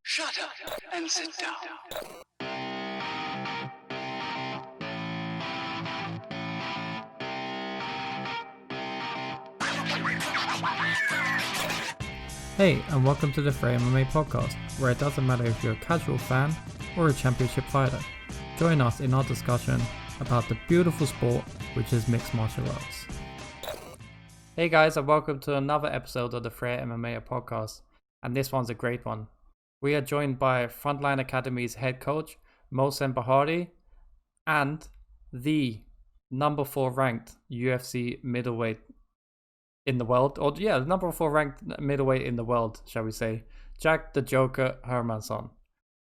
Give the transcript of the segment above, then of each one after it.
Shut up and sit down. Hey, and welcome to the Freja MMA podcast, where it doesn't matter if you're a casual fan or a championship fighter. Join us in our discussion about the beautiful sport which is mixed martial arts. Hey guys, and welcome to another episode of the Freja MMA podcast, and this one's a great one. We are joined by Frontline Academy's head coach, Mohsen Bahari, and the number 4 ranked UFC middleweight in the world, number 4 ranked middleweight in the world, shall we say, Jack the Joker Hermansson.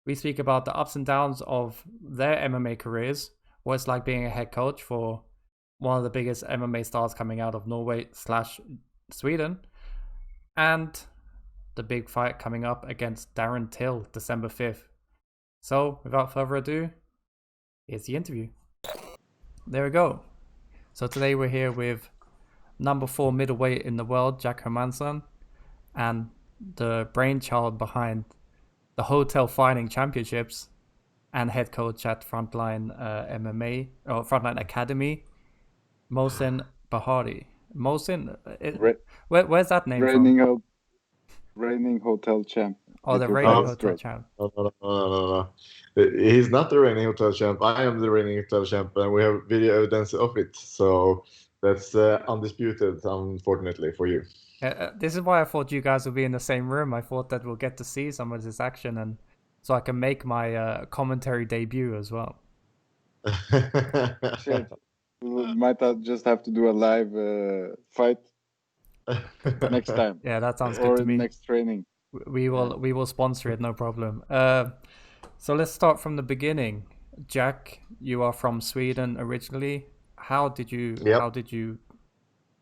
We speak about the ups and downs of their MMA careers, what it's like being a head coach for one of the biggest MMA stars coming out of Norway / Sweden, and the big fight coming up against Darren Till, December 5th. So, without further ado, here's the interview. There we go. So today we're here with number 4 middleweight in the world, Jack Hermansson, and the brainchild behind the Hotel Fighting Championships and head coach at Frontline MMA or Frontline Academy, Mohsen Bahari. Mohsen, where's that name from? Reigning hotel champ. Oh, the reigning hotel champ. No. He's not the reigning hotel champ. I am the reigning hotel champ, and we have video evidence of it. So that's undisputed, unfortunately, for you. This is why I thought you guys would be in the same room. I thought that we'll get to see some of this action, and so I can make my commentary debut as well. Shit. We might just have to do a live fight next time. Yeah, that sounds good to me. Or next training. We will sponsor it, no problem. So let's start from the beginning. Jack, you are from Sweden originally. How did you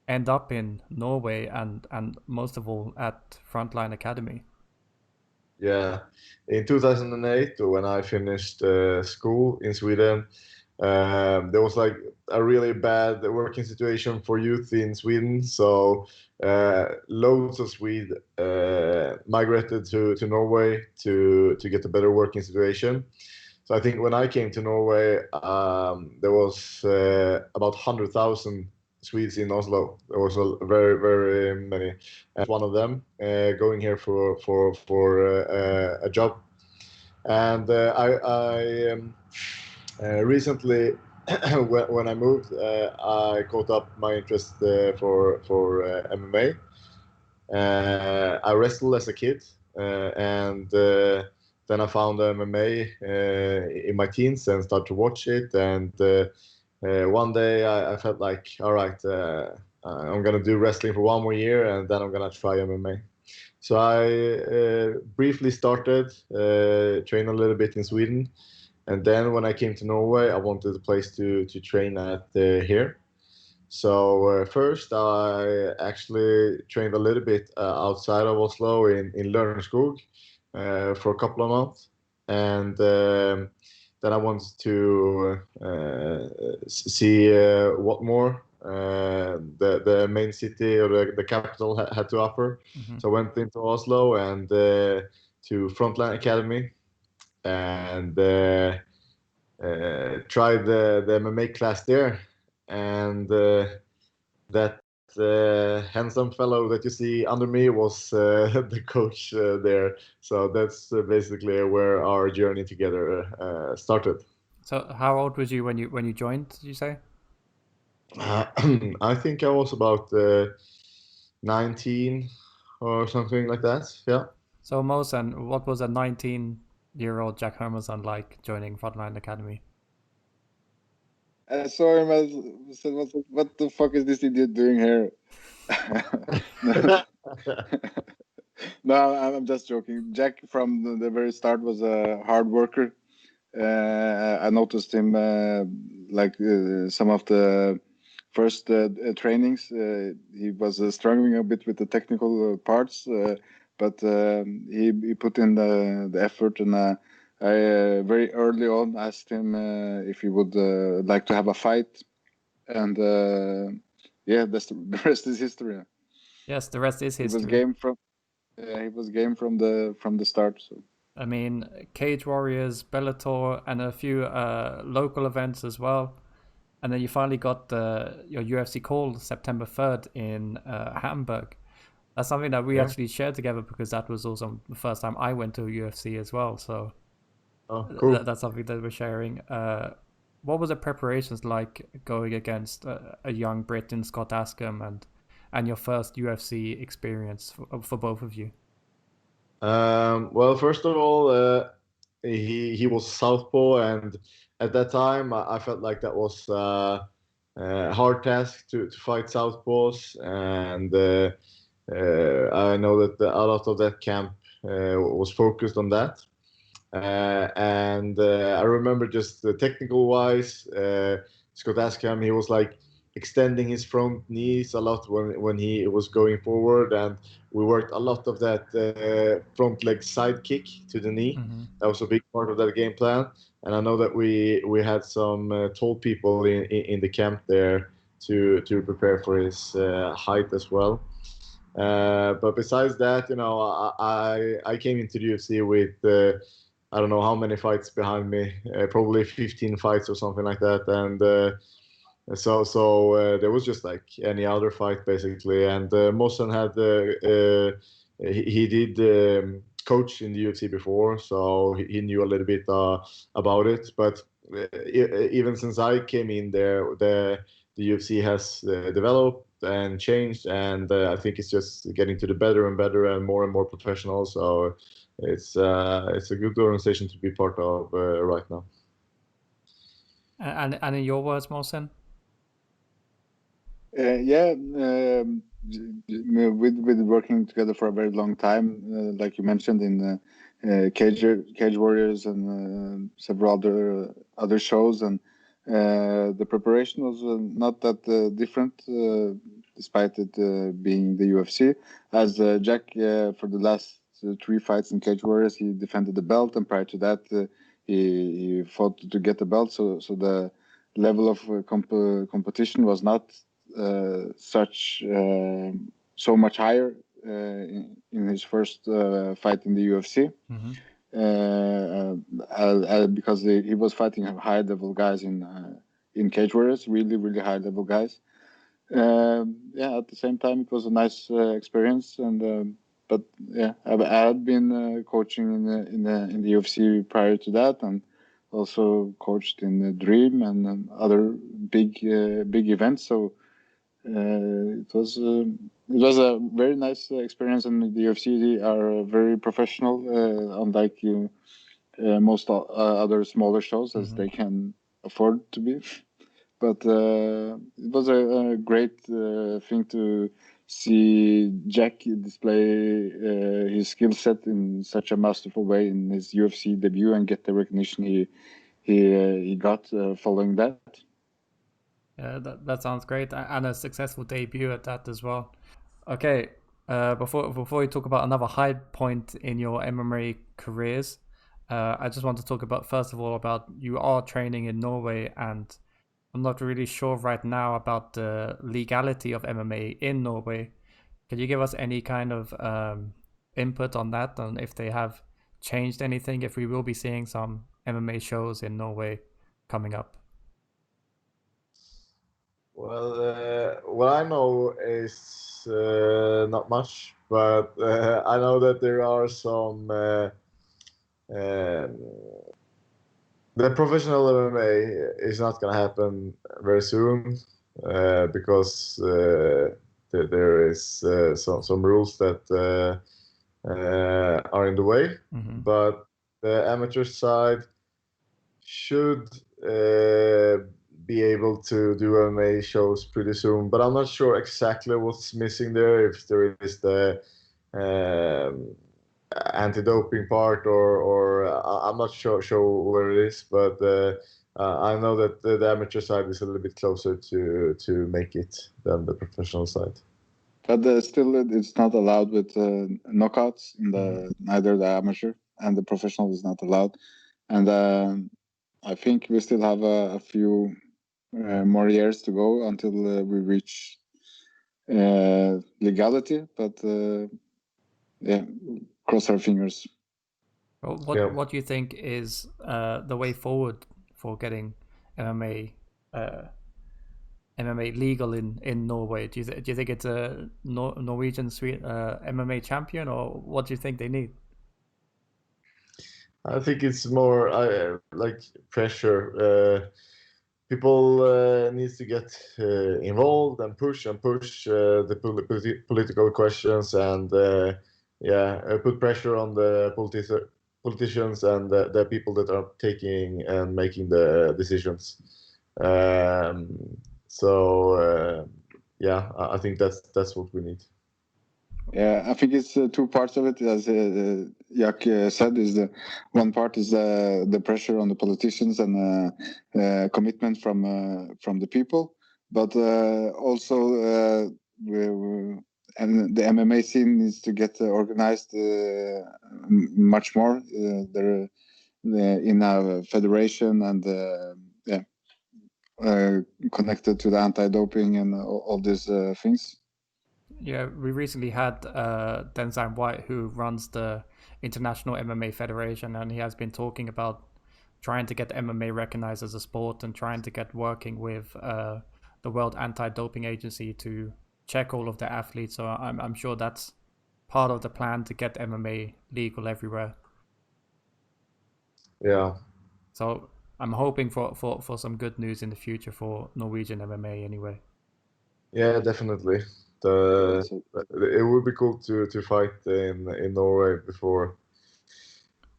end up in Norway and most of all at Frontline Academy? Yeah, in 2008, when I finished school in Sweden, there was like a really bad working situation for youth in Sweden. So loads of Swedes migrated to Norway to get a better working situation. So I think when I came to Norway, there was about 100,000 Swedes in Oslo. There was very, very many. And one of them going here for a job. And I recently, when I moved, I caught up my interest for MMA. I wrestled as a kid, and then I found MMA in my teens and started to watch it. And one day I felt like, all right, I'm gonna do wrestling for one more year, and then I'm gonna try MMA. So I briefly started train a little bit in Sweden. And then when I came to Norway, I wanted a place to train at here. So first I actually trained a little bit outside of Oslo in Lørenskog for a couple of months. And then I wanted to see what more the main city or the capital had to offer. Mm-hmm. So I went into Oslo and to Frontline Academy and tried the MMA class there, and that handsome fellow that you see under me was the coach there. So that's basically where our journey together started. So how old was you when you joined, did you say? I think I was about 19 or something like that, yeah. So Mohsen, what was a 19-year-old Jack Hermansson like joining Frontline Academy? Sorry, man. What the fuck is this idiot doing here? No, I'm just joking. Jack from the very start was a hard worker. I noticed him some of the first trainings. He was struggling a bit with the technical parts, but he put in the effort, and I very early on asked him if he would like to have a fight, and the rest is history. Yes, the rest is history. He was game from the start. So I mean, Cage Warriors, Bellator, and a few local events as well. And then you finally got your UFC call September 3rd in Hamburg. That's something that we actually shared together because that was also the first time I went to UFC as well. So Cool. that's something that we're sharing. What was the preparations like going against a young Brit in Scott Askham and your first UFC experience for both of you? Well, first of all, he was southpaw, and at that time I felt like that was a hard task to fight southpaws, and I know that a lot of that camp was focused on that. And I remember just the technical wise, Scott Askham, he was like extending his front knees a lot when he was going forward, and we worked a lot of that front leg side kick to the knee. Mm-hmm. That was a big part of that game plan. And I know that we had some tall people in the camp there to prepare for his height as well. But besides that, I came into the UFC with I don't know how many fights behind me, probably 15 fights or something like that, and so there was just like any other fight basically. And Mohsen had he did coach in the UFC before, so he knew a little bit about it. But even since I came in there, the UFC has developed and changed, and I think it's just getting to the better and better and more professional. So it's a good organization to be part of right now. And in your words, Mohsen? With working together for a very long time, like you mentioned in Cage Warriors and several other shows, and the preparation was not that different, despite it being the UFC. As Jack, for the last 3 fights in Cage Warriors, he defended the belt, and prior to that, he fought to get the belt. So the level of competition was not so much higher in his first fight in the UFC. Mm-hmm. Because he was fighting high level guys in Cage Warriors, really high level guys. At the same time, it was a nice experience, and but yeah, I had been coaching in the UFC prior to that, and also coached in the Dream and other big events. So it was a very nice experience, and the UFC are very professional, unlike most other smaller shows, as they can afford to be. But it was a great thing to see Jack display his skill set in such a masterful way in his UFC debut and get the recognition he got following that. Yeah, that sounds great, and a successful debut at that as well. Okay, before we talk about another high point in your MMA careers, I just want to talk about, first of all, about you are training in Norway, and I'm not really sure right now about the legality of MMA in Norway. Can you give us any kind of input on that, on if they have changed anything, if we will be seeing some MMA shows in Norway coming up? Well, what I know is not much, but I know that there are some. The professional MMA is not going to happen very soon because there is some rules that are in the way. Mm-hmm. But the amateur side should be able to do MMA shows pretty soon, but I'm not sure exactly what's missing there. If there is the anti-doping part, or I'm not sure where it is, but I know that the amateur side is a little bit closer to make it than the professional side. But still, it's not allowed with knockouts in neither the amateur and the professional is not allowed, and I think we still have a few more years to go until we reach legality. But cross our fingers. Well, Yeah. what do you think is the way forward for getting MMA MMA legal in Norway? Do you think it's a Norwegian MMA champion, or what do you think they need? I think it's more like pressure. People needs to get involved and push the political questions and put pressure on the politicians and the people that are taking and making the decisions. I think that's what we need. Yeah, I think it's two parts of it. As Jack said, is the one part is the pressure on the politicians and commitment from the people, but also and the MMA scene needs to get organized much more. They're in a federation and connected to the anti-doping and all these things. Yeah, we recently had Denzan White, who runs the International MMA Federation, and he has been talking about trying to get MMA recognized as a sport and trying to get working with the World Anti-Doping Agency to check all of the athletes. So I'm sure that's part of the plan to get MMA legal everywhere. Yeah. So I'm hoping for some good news in the future for Norwegian MMA anyway. Yeah, definitely. It would be cool to fight in Norway before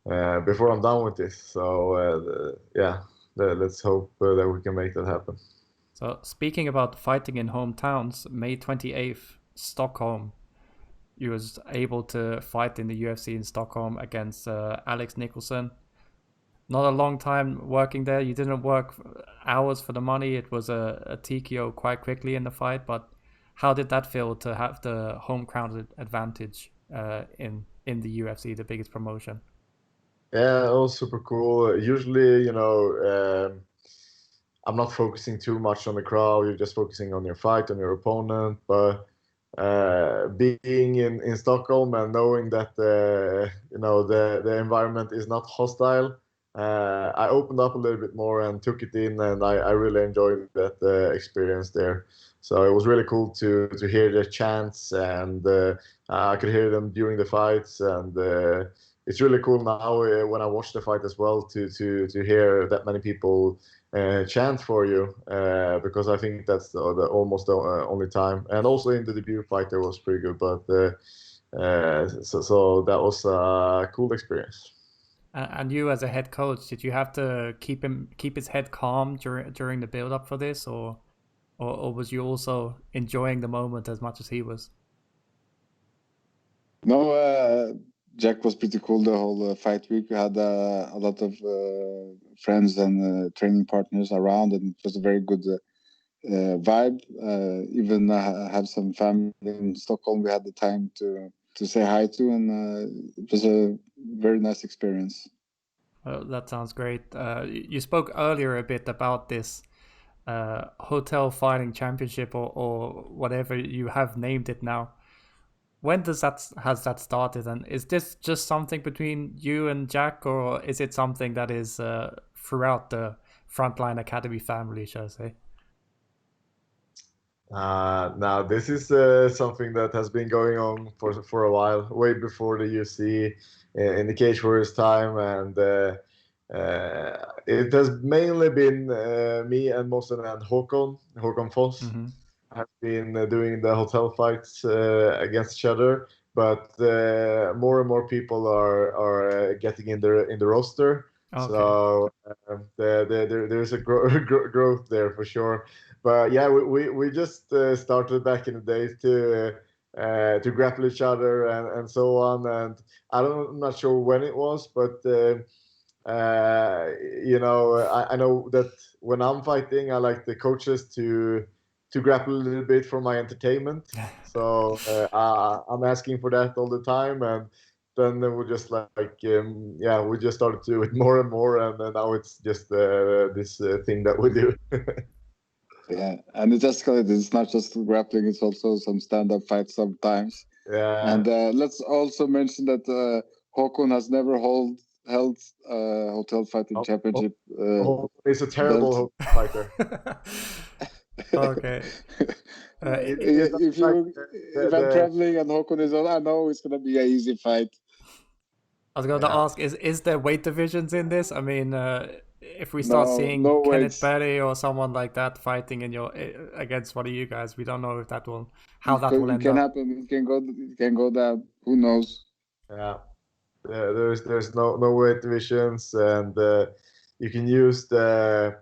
I'm done with this. So let's hope that we can make that happen. So speaking about fighting in hometowns, May 28th, Stockholm, you was able to fight in the UFC in Stockholm against Alex Nicholson. Not a long time working there. You didn't work hours for the money. It was a TKO quite quickly in the fight, but how did that feel to have the home crowd advantage in the UFC, the biggest promotion? Yeah, it was super cool. Usually, I'm not focusing too much on the crowd. You're just focusing on your fight, on your opponent. But being in Stockholm and knowing that the environment is not hostile, I opened up a little bit more and took it in, and I really enjoyed that experience there. So it was really cool to hear the chants, and I could hear them during the fights, and it's really cool now when I watch the fight as well to hear that many people chant for you, because I think that's the almost the only time. And also in the debut fight, it was pretty good, but so that was a cool experience. And you, as a head coach, did you have to keep his head calm during the build up for this, or was you also enjoying the moment as much as he was? No, Jack was pretty cool the whole fight week. We had a lot of friends and training partners around, and it was a very good vibe. Even have some family in Stockholm we had the time to say hi to, and it was a very nice experience. That sounds great. You spoke earlier a bit about this hotel fighting championship, or whatever you have named it now. When has that started, and is this just something between you and Jack, or is it something that is throughout the Frontline Academy family, shall I say? Now this is something that has been going on for a while, way before the UFC in the Cage Warriors time, and it has mainly been me and Mohsen and Håkon Foss. Mm-hmm. Have been doing the hotel fights against each other, but more and more people are getting in the roster. Okay. So there's a growth there for sure. But yeah, we just started back in the days to grapple each other and so on. And I'm not sure when it was, but I know that when I'm fighting, I like the coaches to grapple a little bit for my entertainment. So I'm asking for that all the time, and then we just we just started to do it more and more, and now it's just this thing that we do. Yeah, and it's escalated. It's not just grappling; it's also some stand-up fights sometimes. Yeah. And let's also mention that Håkon has never held held Hotel Fighting Championship. He's a terrible fighter. Okay. If I'm traveling and Håkon is on, I know it's gonna be an easy fight. I was going to ask: is there weight divisions in this? I mean, if we start seeing no Kenneth weights. Berry or someone like that fighting against one of you guys, we don't know if that will will end can up. happen. It can go down. Who knows? Yeah. There's no weight divisions, and you can use the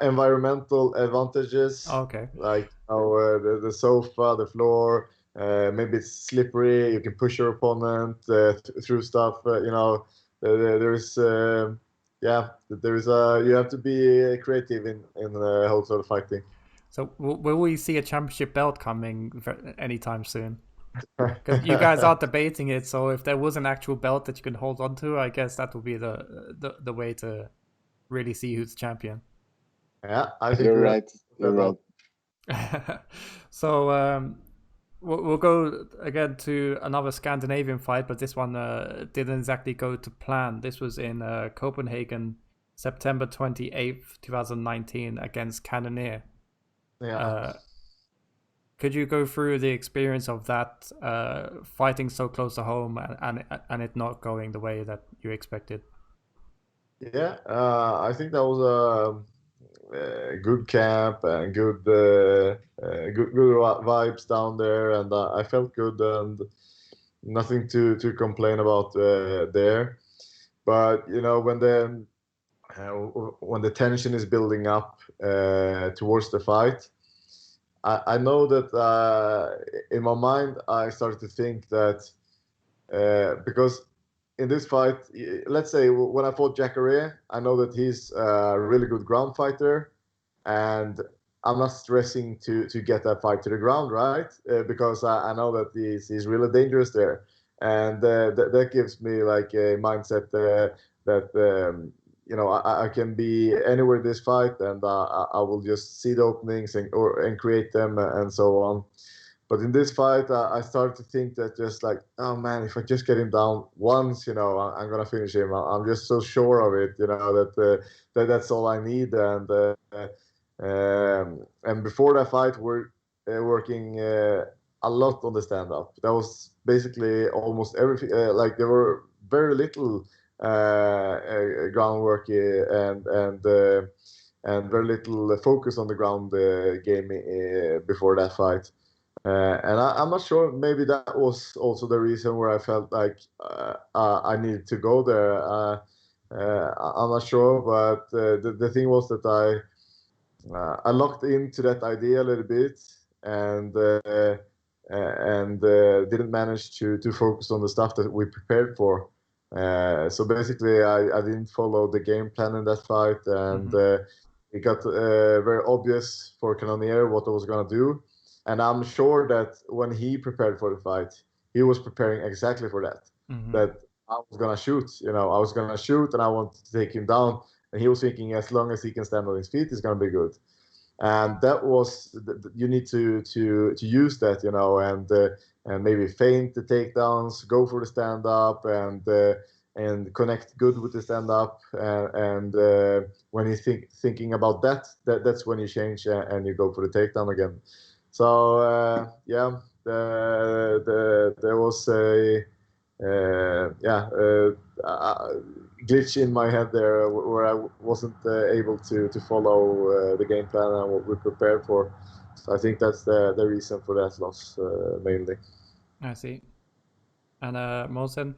environmental advantages. Okay. Like the sofa, the floor. Maybe it's slippery. You can push your opponent through stuff. There's you have to be creative in the whole sort of fighting. So will we see a championship belt coming anytime soon? Because you guys are debating it. So if there was an actual belt that you can hold on to, I guess that would be the way to really see who's champion. Yeah, I think you're right. You're right. So we'll go again to another Scandinavian fight, but this one didn't exactly go to plan. This was in Copenhagen, September 28th, 2019, against Cannoneer. Yeah. Could you go through the experience of that fighting so close to home and it not going the way that you expected? Yeah, I think that was a good camp and good vibes down there, and I felt good and nothing to complain about there. But when the tension is building up towards the fight, I know that in my mind I started to think that because in this fight, let's say when I fought Jacare, I know that he's a really good ground fighter, and I'm not stressing to get that fight to the ground, right? Because I know that he's really dangerous there, and that gives me like a mindset that I can be anywhere in this fight, and I will just see the openings and create them and so on. But in this fight, I started to think that just like, oh man, if I just get him down once, I'm gonna finish him. I'm just so sure of it, that that's all I need. And before that fight, we're working a lot on the stand-up. That was basically almost everything. Like there were very little groundwork and very little focus on the ground game before that fight. And I'm not sure. Maybe that was also the reason where I felt like I needed to go there. I'm not sure, but the thing was that I locked into that idea a little bit and didn't manage to focus on the stuff that we prepared for. So basically, I didn't follow the game plan in that fight, and it got very obvious for Cannoneer what I was gonna do. And I'm sure that when he prepared for the fight, he was preparing exactly for that. That I was gonna shoot, I was gonna shoot, and I wanted to take him down. And he was thinking, as long as he can stand on his feet, he's gonna be good. And that was you need to use that, and maybe feint the takedowns, go for the stand up, and connect good with the stand up. And when you thinking about that's when you change and you go for the takedown again. So there was a glitch in my head there where I wasn't able to follow the game plan and what we prepared for. So I think that's the reason for that loss mainly. I see. And Mohsen?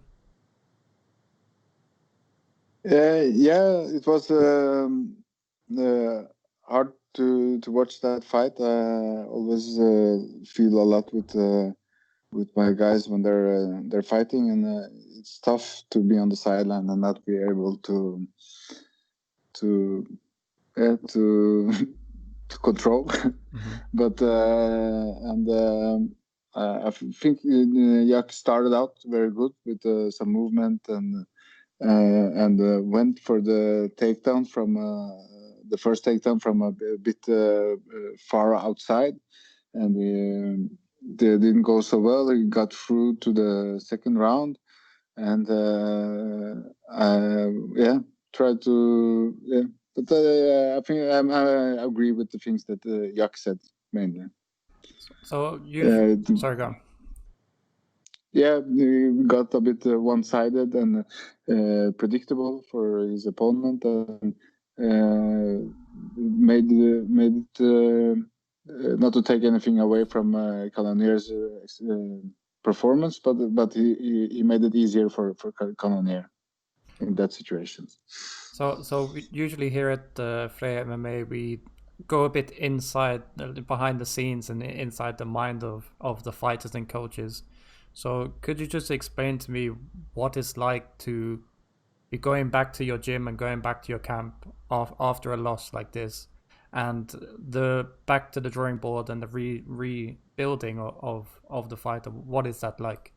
It was hard to watch that fight. I always feel a lot with my guys when they're fighting, and it's tough to be on the sideline and not be able to control. But I think Jack started out very good with some movement and went for the takedown from the first takedown from a bit far outside, and they didn't go so well. He got through to the second round, and try to But I think I agree with the things that Jack said mainly. So you, sorry, go on. Yeah, he got a bit one-sided and predictable for his opponent, and made it not to take anything away from Cannonier's performance, but he made it easier for Cannonier in that situation. So we usually here at Freja MMA, we go a bit inside, behind the scenes and inside the mind of the fighters and coaches. So could you just explain to me what it's like to be going back to your gym and going back to your camp after a loss like this, and the back to the drawing board and the rebuilding of the fighter? What is that like?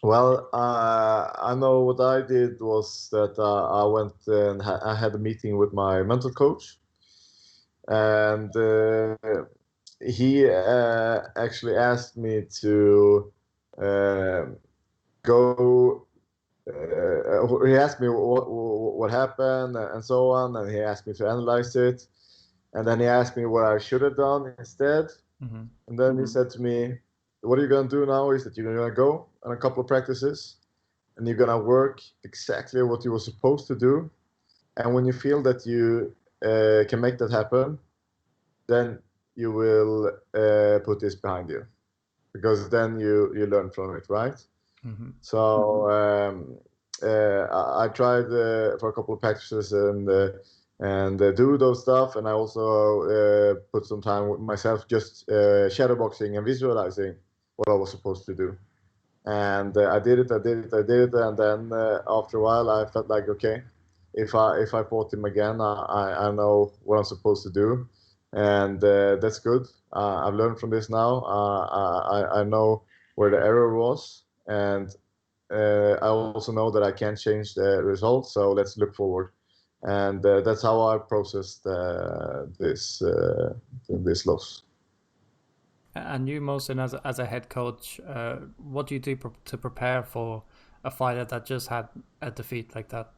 Well, I know what I did was that I went and I had a meeting with my mental coach, and he actually asked me to go. He asked me what happened and so on, and he asked me to analyze it, and then he asked me what I should have done instead. Mm-hmm. And then he said to me, what are you going to do now is that you're going to go on a couple of practices and you're going to work exactly what you were supposed to do. And when you feel that you can make that happen, then you will put this behind you, because then you learn from it, right? Mm-hmm. So I tried for a couple of practices and do those stuff, and I also put some time with myself just shadowboxing and visualizing what I was supposed to do. And I did it, and then after a while I felt like, okay, if I fought him again, I know what I'm supposed to do, and that's good. I've learned from this now. I know where the error was, and I also know that I can't change the results, so let's look forward. And that's how I processed this loss. And you, Mohsen, as a head coach, what do you do to prepare for a fighter that just had a defeat like that?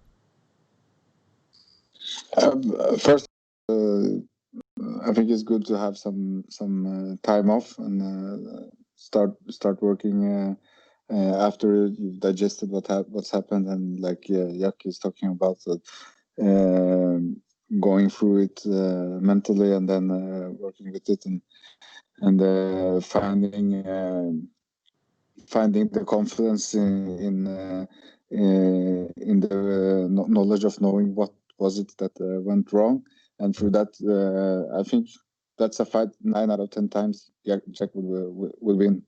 First, I think it's good to have some time off and start working after you've digested what's happened, and like Jack is talking about going through it mentally, and then working with it, and finding the confidence in the knowledge of knowing what was it that went wrong, and through that I think that's a fight 9 out of 10 times Jack will win,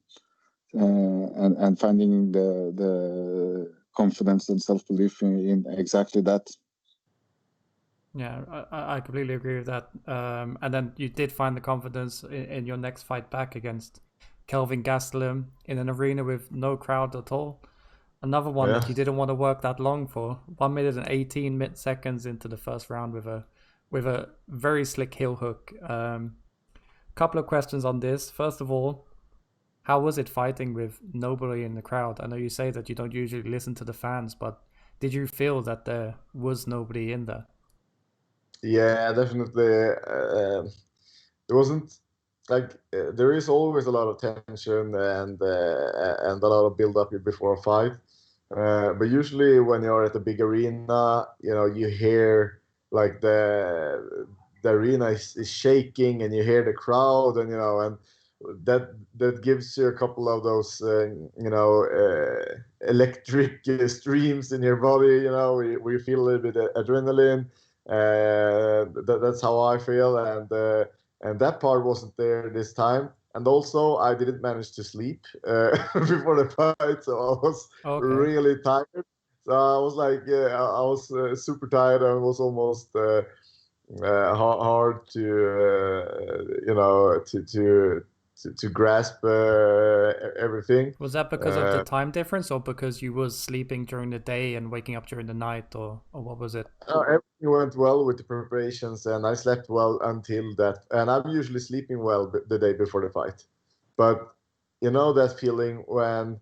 and finding the confidence and self-belief in exactly that. Yeah, I completely agree with that. And then you did find the confidence in your next fight back against Kelvin Gastelum in an arena with no crowd at all. Another one that you didn't want to work that long for. 1 minute and 18 seconds into the first round with a very slick heel hook. Couple of questions on this. First of all, how was it fighting with nobody in the crowd? I know you say that you don't usually listen to the fans, but did you feel that there was nobody in there? Yeah, definitely. There wasn't like there is always a lot of tension and a lot of build up before a fight. But usually when you're at a big arena, you hear like the arena is shaking, and you hear the crowd, and and that gives you a couple of those electric streams in your body, where you feel a little bit of adrenaline. That's how I feel, and that part wasn't there this time. And also, I didn't manage to sleep before the fight, so I was really tired. So I was like, I was super tired, and it was almost hard to grasp everything. Was that because of the time difference, or because you was sleeping during the day and waking up during the night, or what was it? Everything went well with the preparations, and I slept well until that. And I'm usually sleeping well the day before the fight, but you know that feeling when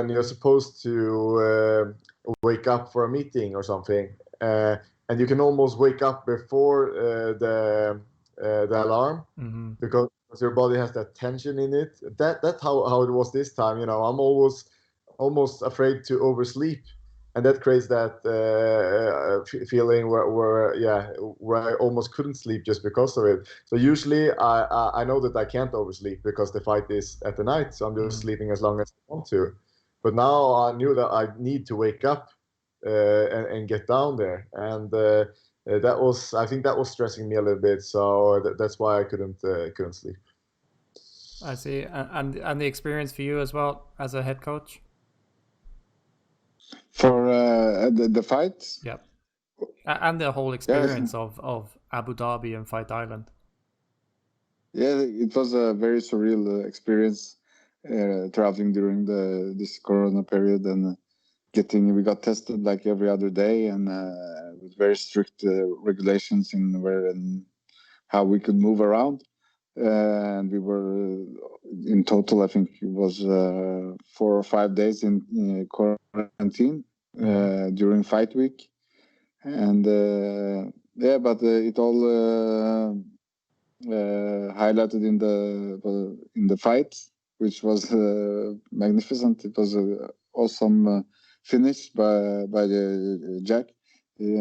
you're supposed to wake up for a meeting or something, and you can almost wake up before the alarm, Mm-hmm. because your body has that tension in it. That's how it was this time. I'm almost afraid to oversleep, and that creates that feeling where I almost couldn't sleep just because of it. So usually I know that I can't oversleep because the fight is at the night, so I'm just sleeping as long as I want to. But now I knew that I need to wake up and get down there, and I think that was stressing me a little bit. So that's why I couldn't sleep. I see. And the experience for you as well as a head coach? For the fights? Yep. And the whole experience of Abu Dhabi and Fight Island. Yeah, it was a very surreal experience traveling during this Corona period, and we got tested like every other day, and with very strict regulations in where and how we could move around. And we were in total, I think it was 4 or 5 days in quarantine during fight week, and but it all highlighted in the fight, which was magnificent. It was an awesome finish by Jack. He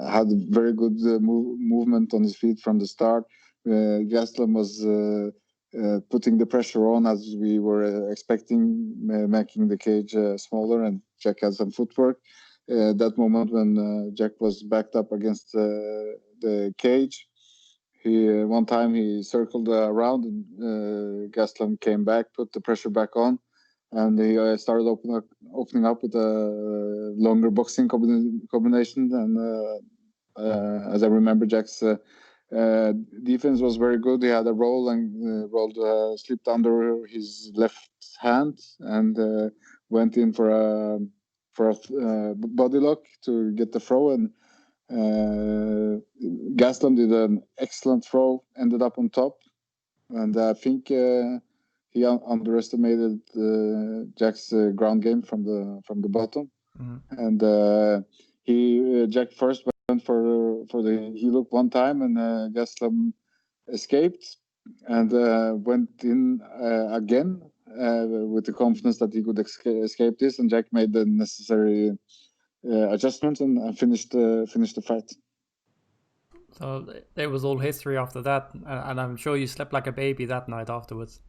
had very good movement on his feet from the start. Gastelum was putting the pressure on as we were expecting, making the cage smaller, and Jack had some footwork. That moment when Jack was backed up against the cage, one time he circled around, and Gastelum came back, put the pressure back on, and he started opening up with a longer boxing combination. And as I remember, Jack's defense was very good. He had a roll and slipped under his left hand and went in for a body lock to get the throw, and Gastelum did an excellent throw, ended up on top, and I think he underestimated Jack's ground game from the bottom. And Jack first went for the heel hook one time, and Gastelum escaped and went in again with the confidence that he could escape this, and Jack made the necessary adjustments and finished the fight. So it was all history after that, and I'm sure you slept like a baby that night afterwards.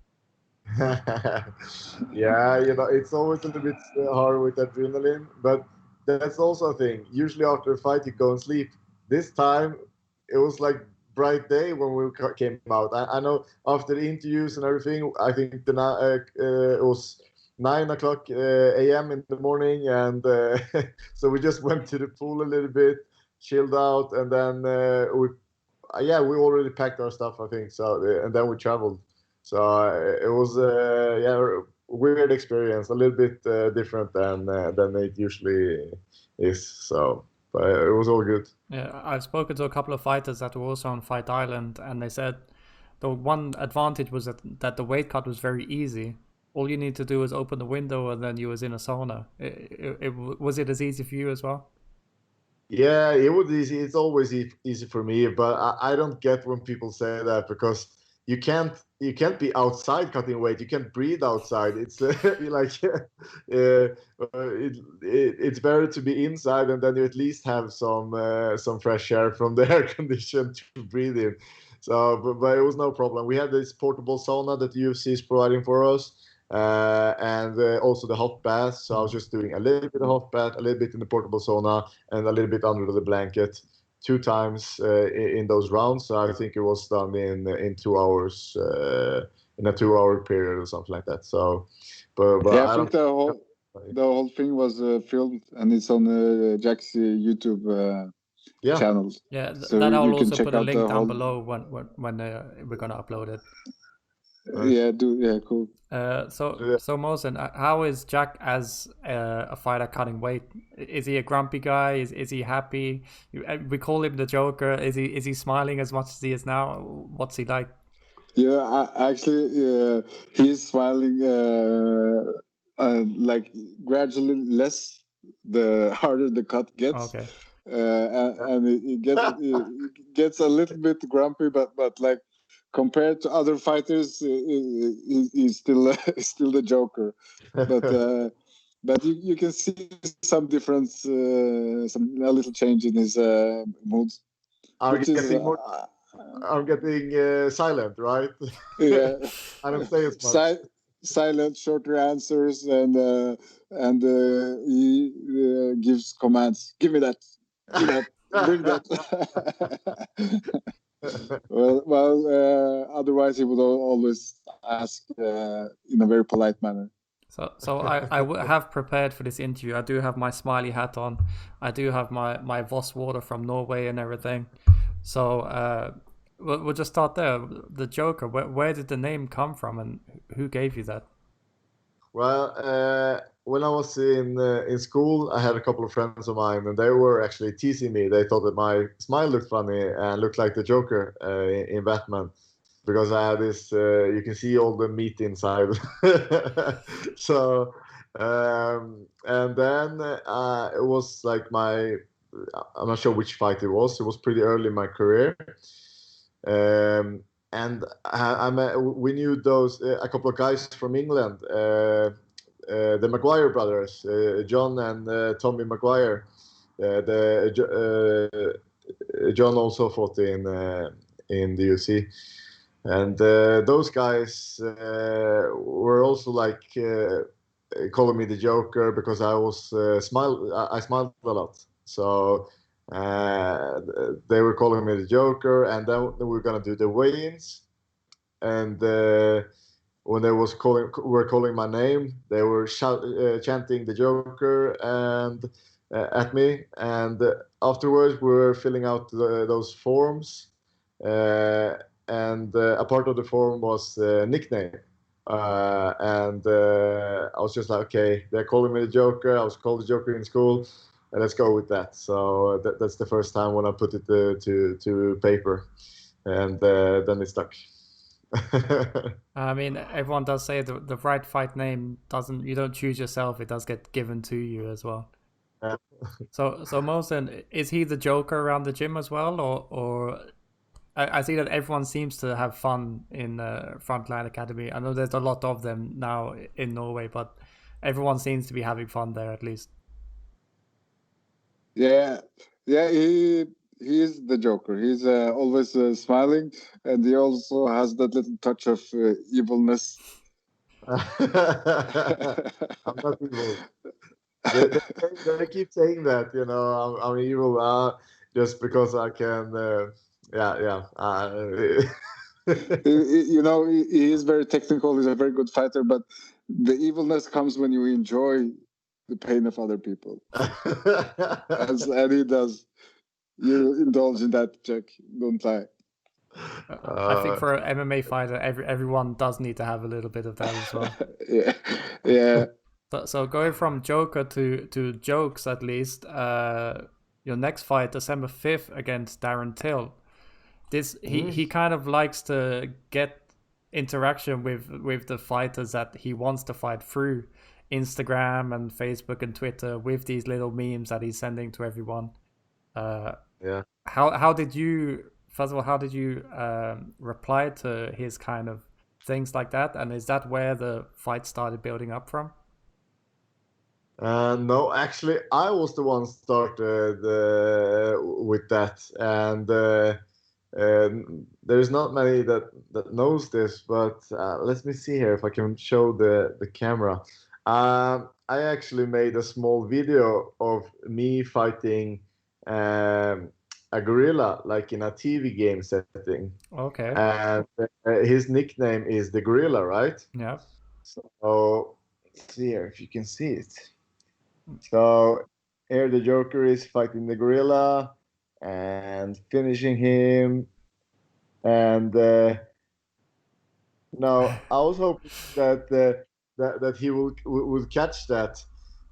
Yeah, it's always a little bit hard with adrenaline, but that's also a thing. Usually after a fight, you go and sleep. This time, it was like bright day when we came out. I know after the interviews and everything, I think it was 9:00 a.m. in the morning, and so we just went to the pool a little bit, chilled out, and then we already packed our stuff, I think. So and then we traveled. So it was a weird experience, a little bit different than it usually is. So, but it was all good. Yeah, I've spoken to a couple of fighters that were also on Fight Island, and they said the one advantage was that the weight cut was very easy. All you need to do is open the window, and then you was in a sauna. Was it as easy for you as well? Yeah, it was easy. It's always easy for me, but I don't get when people say that, because you can't be outside cutting weight. You can't breathe outside. It's it's better to be inside, and then you at least have some fresh air from the air condition to breathe in. So, but it was no problem. We had this portable sauna that the UFC is providing for us, and also the hot bath. So I was just doing a little bit of hot bath, a little bit in the portable sauna, and a little bit under the blanket, 2 times in those rounds. So I think it was done in 2 hours, in a 2-hour period or something like that. So, but yeah, I think the whole thing was filmed, and it's on Jack's YouTube channel. Yeah, so that I'll you can also check put a out link down below when we're gonna upload it. Cool. So Mohsen, how is Jack as a fighter cutting weight? Is he a grumpy guy? Is he happy? We call him the Joker. Is he smiling as much as he is now? What's he like? Yeah, he's smiling like gradually less the harder the cut gets. Okay. And it gets a little bit grumpy, but like compared to other fighters, he's still still the Joker. But you can see some difference, a little change in his moods, I'm which is getting I'm getting silent, right? yeah, I don't say as much. silent, shorter answers, and he gives commands. Give me that. Bring that. Otherwise he would always ask in a very polite manner. So have prepared for this interview. I do have my smiley hat on. I do have my Voss water from Norway and everything. So we'll just start there. The Joker. Where did the name come from, and who gave you that? Well, when I was in school, I had a couple of friends of mine, and they were actually teasing me. They thought that my smile looked funny and looked like the Joker in Batman, because I had this. You can see all the meat inside. So, and then it was like I'm not sure which fight it was. It was pretty early in my career. And we knew those a couple of guys from England, the Maguire brothers, John and Tommy Maguire. John also fought in the UFC, and those guys were also like calling me the Joker because I was I smiled a lot. So they were calling me the Joker, and then we were gonna do the weigh-ins, and when they were calling my name, they were chanting the Joker and at me, and afterwards we were filling out those forms, and a part of the form was nickname. And I was just like, okay, they're calling me the Joker. I was called the Joker in school. Let's go with that. So that's the first time when I put it to paper, and then it stuck. I mean, everyone does say the right fight name you don't choose yourself; it does get given to you as well. So Mohsen, is he the Joker around the gym as well, or I see that everyone seems to have fun in Frontline Academy. I know there's a lot of them now in Norway, but everyone seems to be having fun there at least. Yeah, he is the Joker. He's always smiling, and he also has that little touch of evilness. I'm not evil. They keep saying that, I'm evil just because I can. He is very technical. He's a very good fighter, but the evilness comes when you enjoy the pain of other people. And he does. You indulge in that, Jack. Don't lie. I think for an MMA fighter, everyone does need to have a little bit of that as well. Yeah. So going from Joker to jokes, at least, your next fight, December 5th against Darren Till. He kind of likes to get interaction with the fighters that he wants to fight through Instagram and Facebook and Twitter with these little memes that he's sending to everyone. How did you, first of all, reply to his kind of things like that? And is that where the fight started building up from? No, actually, I was the one started with that, and there's not many that knows this, but let me see here if I can show the camera. I actually made a small video of me fighting a gorilla, like in a TV game setting. Okay. And his nickname is the gorilla, right? Yeah. So let's see here if you can see it. So here the Joker is fighting the gorilla and finishing him. And no, I was hoping that he would catch that,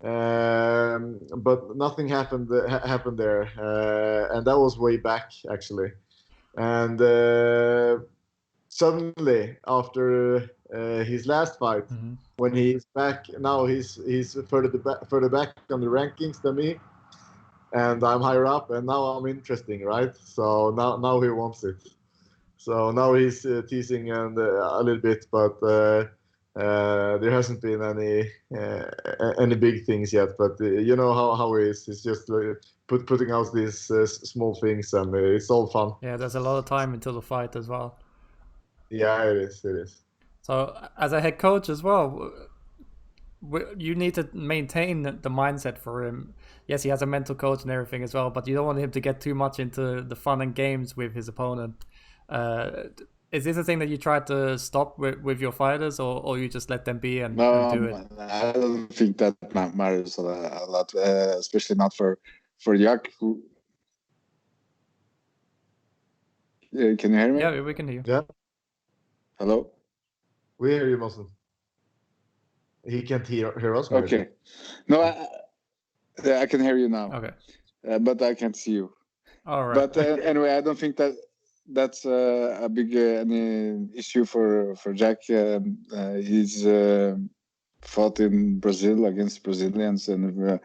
but nothing happened there, and that was way back actually. And suddenly after his last fight, when he's back now, he's further back on the rankings than me, and I'm higher up, and now I'm interesting, right? So now he wants it. So now he's teasing and a little bit, but there hasn't been any big things yet. But you know how he is. He's just putting out these small things, and it's all fun. Yeah, there's a lot of time until the fight as well. Yeah, it is. It is. So as a head coach as well, you need to maintain the mindset for him. Yes, he has a mental coach and everything as well, but you don't want him to get too much into the fun and games with his opponent. Is this a thing that you try to stop with your fighters, or you just let them be and do it? I don't think that matters a lot, especially not for Jack. Can you hear me? Yeah, we can hear you. Yeah. Hello? We hear you, Mohsen. He can't hear us. Okay. No, I can hear you now. Okay. But I can't see you. All right. But anyway, I don't think that's a big issue for Jack. He's fought in Brazil against Brazilians and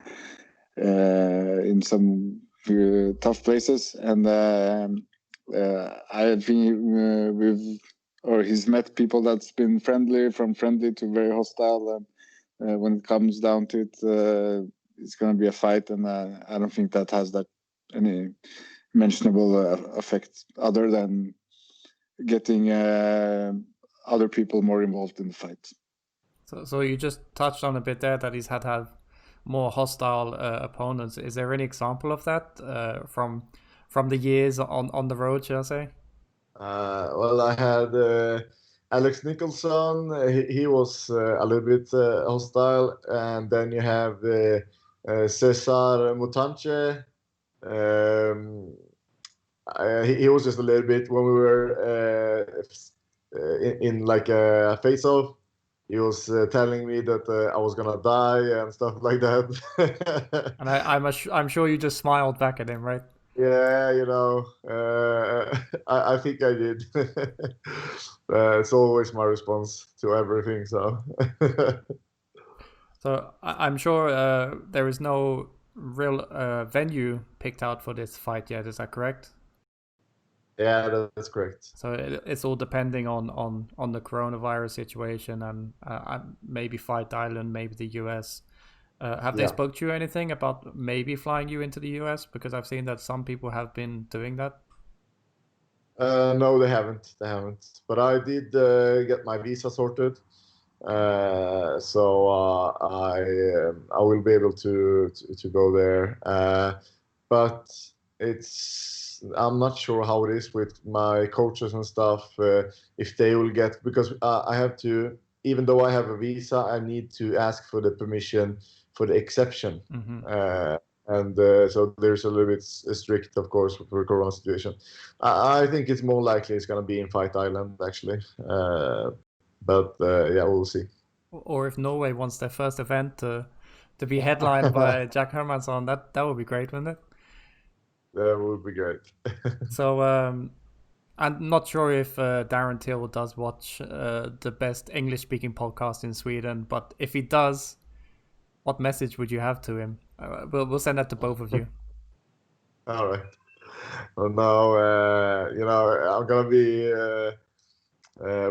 in some tough places, and I think he's met people that's been from friendly to very hostile, and when it comes down to it, it's going to be a fight, and I don't think that has any mentionable effect other than getting other people more involved in the fight. So you just touched on a bit there that he's had to have more hostile opponents. Is there any example of that from the years on the road, shall I say? Well, I had Alex Nicholson. He was a little bit hostile, and then you have Cesar Mutanche. He was just a little bit when we were in like a face-off. He was telling me that I was gonna die and stuff like that. And I'm sure you just smiled back at him, right? Yeah, you know, I think I did. It's always my response to everything. So, so I'm sure there is no real venue picked out for this fight yet. Is that correct? Yeah, that's correct. So it's all depending on the coronavirus situation and maybe Fight Island, maybe the US. Have they spoke to you anything about maybe flying you into the US? Because I've seen that some people have been doing that. No, they haven't. But I did get my visa sorted, so I will be able to go there. But I'm not sure how it is with my coaches and stuff, if they will get, because I have to, even though I have a visa, I need to ask for the permission for the exception. And so there's a little bit strict, of course, for the corona situation. I think it's more likely it's going to be in Fight Island, actually. But yeah, we'll see. Or if Norway wants their first event to be headlined by Jack Hermansson, that would be great, wouldn't it? That would be great. So I'm not sure if Darren Till does watch the best English-speaking podcast in Sweden, but if he does, what message would you have to him? We'll send that to both of you. All right. Well, now, you know, I'm going to be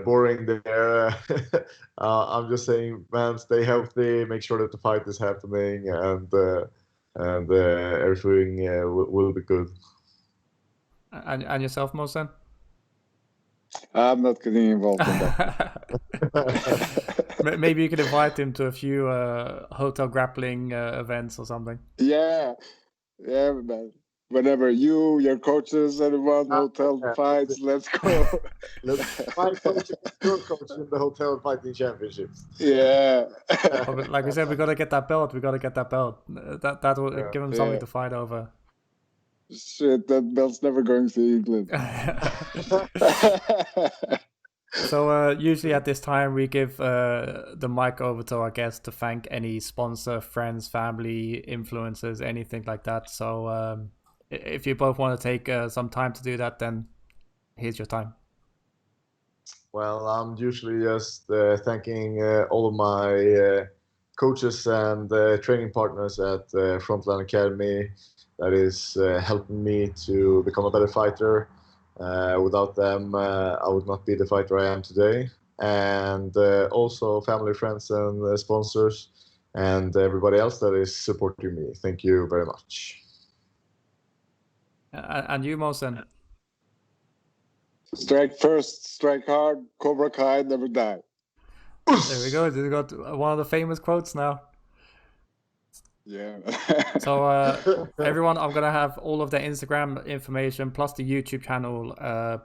boring there. I'm just saying, man, stay healthy, make sure that the fight is happening, and everything will be good. And yourself, Mohsen? I'm not getting involved in that. Maybe you could invite him to a few hotel grappling events or something. Yeah, man. Whenever your coaches, anyone, hotel fights, let's go. My coach is your coach in the hotel fighting championships. Yeah. But like we said, we got to get that belt. That will give him something to fight over. Shit, that belt's never going to England. So usually at this time we give the mic over to our guests to thank any sponsor, friends, family, influencers, anything like that. So if you both want to take some time to do that, then here's your time. Well, I'm usually just thanking all of my coaches and training partners at Frontline Academy that is helping me to become a better fighter. Without them, I would not be the fighter I am today. And also family, friends, and sponsors, and everybody else that is supporting me. Thank you very much. And you, Mohsen? Strike first, strike hard, Cobra Kai, never die. There we go. You got one of the famous quotes now. Yeah. So everyone, I'm gonna have all of the Instagram information plus the YouTube channel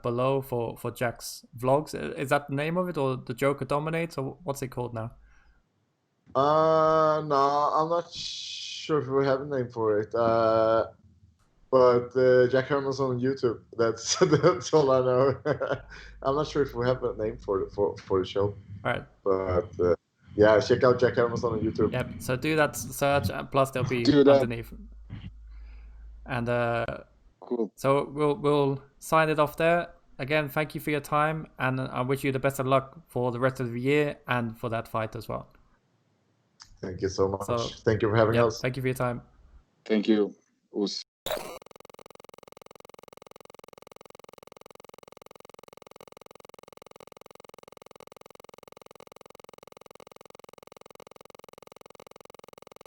below for Jack's vlogs. Is that the name of it, or the Joker Dominates, or what's it called now? No, I'm not sure if we have a name for it. But Jack Hermansson on YouTube. That's all I know. I'm not sure if we have a name for the show. All right. But yeah, check out Jack Hermansson on YouTube. Yep. So do that search, and plus there'll be Do that. underneath. And Cool. so we'll sign it off there. Again, thank you for your time, and I wish you the best of luck for the rest of the year and for that fight as well. Thank you so much. So, Thank you for having yeah, us. thank you for your time. Thank you.